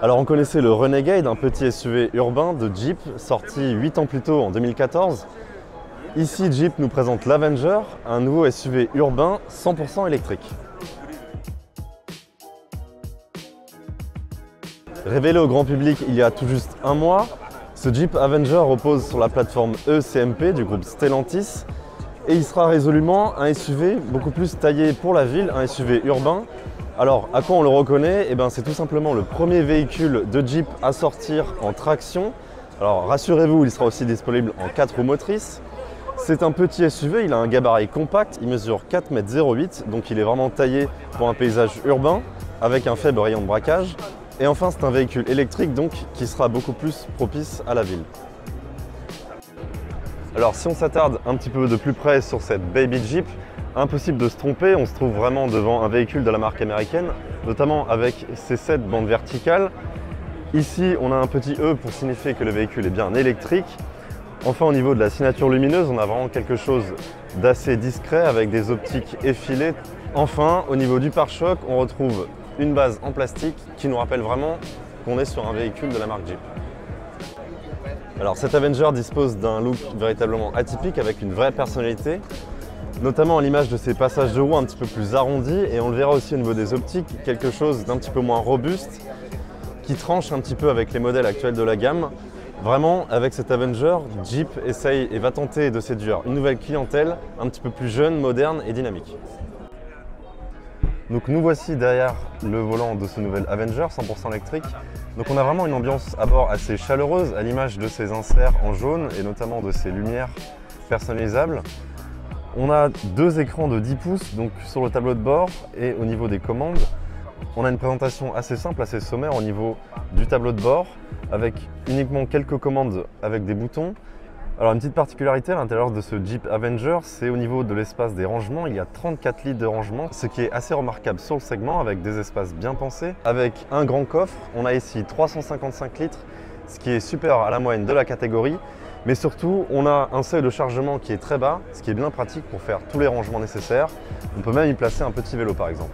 Alors on connaissait le Renegade, un petit SUV urbain de Jeep, sorti 8 ans plus tôt en 2014. Ici Jeep nous présente l'Avenger, un nouveau SUV urbain 100% électrique. Révélé au grand public il y a tout juste un mois, ce Jeep Avenger repose sur la plateforme ECMP du groupe Stellantis et il sera résolument un SUV beaucoup plus taillé pour la ville, un SUV urbain. Alors, à quoi on le reconnaît? C'est tout simplement le premier véhicule de Jeep à sortir en traction. Alors, rassurez-vous, il sera aussi disponible en 4 roues motrices. C'est un petit SUV, il a un gabarit compact, il mesure 4,08 m, donc il est vraiment taillé pour un paysage urbain, avec un faible rayon de braquage. Et enfin, c'est un véhicule électrique, donc qui sera beaucoup plus propice à la ville. Alors, si on s'attarde un petit peu de plus près sur cette Baby Jeep, impossible de se tromper, on se trouve vraiment devant un véhicule de la marque américaine, notamment avec ses 7 bandes verticales. Ici, on a un petit E pour signifier que le véhicule est bien électrique. Enfin, au niveau de la signature lumineuse, on a vraiment quelque chose d'assez discret avec des optiques effilées. Enfin, au niveau du pare-choc, on retrouve une base en plastique qui nous rappelle vraiment qu'on est sur un véhicule de la marque Jeep. Alors, cet Avenger dispose d'un look véritablement atypique avec une vraie personnalité, notamment à l'image de ses passages de roue un petit peu plus arrondis, et on le verra aussi au niveau des optiques, quelque chose d'un petit peu moins robuste qui tranche un petit peu avec les modèles actuels de la gamme. Vraiment, avec cet Avenger, Jeep essaye et va tenter de séduire une nouvelle clientèle un petit peu plus jeune, moderne et dynamique. Donc nous voici derrière le volant de ce nouvel Avenger 100% électrique. Donc on a vraiment une ambiance à bord assez chaleureuse à l'image de ses inserts en jaune et notamment de ses lumières personnalisables. On a 2 écrans de 10 pouces donc sur le tableau de bord et au niveau des commandes. On a une présentation assez simple, assez sommaire au niveau du tableau de bord avec uniquement quelques commandes avec des boutons. Alors une petite particularité à l'intérieur de ce Jeep Avenger, c'est au niveau de l'espace des rangements. Il y a 34 litres de rangement, ce qui est assez remarquable sur le segment avec des espaces bien pensés. Avec un grand coffre, on a ici 355 litres, ce qui est supérieur à la moyenne de la catégorie. Mais surtout, on a un seuil de chargement qui est très bas, ce qui est bien pratique pour faire tous les rangements nécessaires. On peut même y placer un petit vélo par exemple.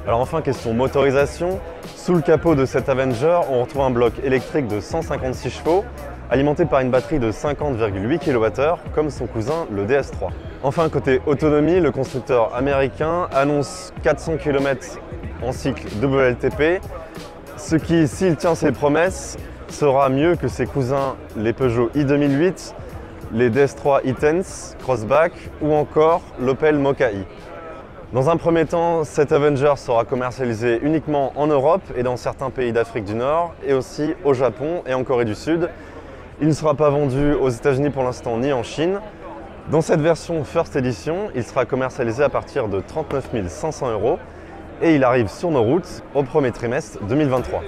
Alors enfin, question motorisation. Sous le capot de cet Avenger, on retrouve un bloc électrique de 156 chevaux, alimenté par une batterie de 50,8 kWh, comme son cousin le DS3. Enfin, côté autonomie, le constructeur américain annonce 400 km en cycle WLTP, ce qui, s'il tient ses promesses, sera mieux que ses cousins les Peugeot i2008, les DS3 e-Tense Crossback ou encore l'Opel Mokka-e. Dans un premier temps, cet Avenger sera commercialisé uniquement en Europe et dans certains pays d'Afrique du Nord et aussi au Japon et en Corée du Sud. Il ne sera pas vendu aux États-Unis pour l'instant ni en Chine. Dans cette version First Edition, il sera commercialisé à partir de 39 500 € et il arrive sur nos routes au premier trimestre 2023.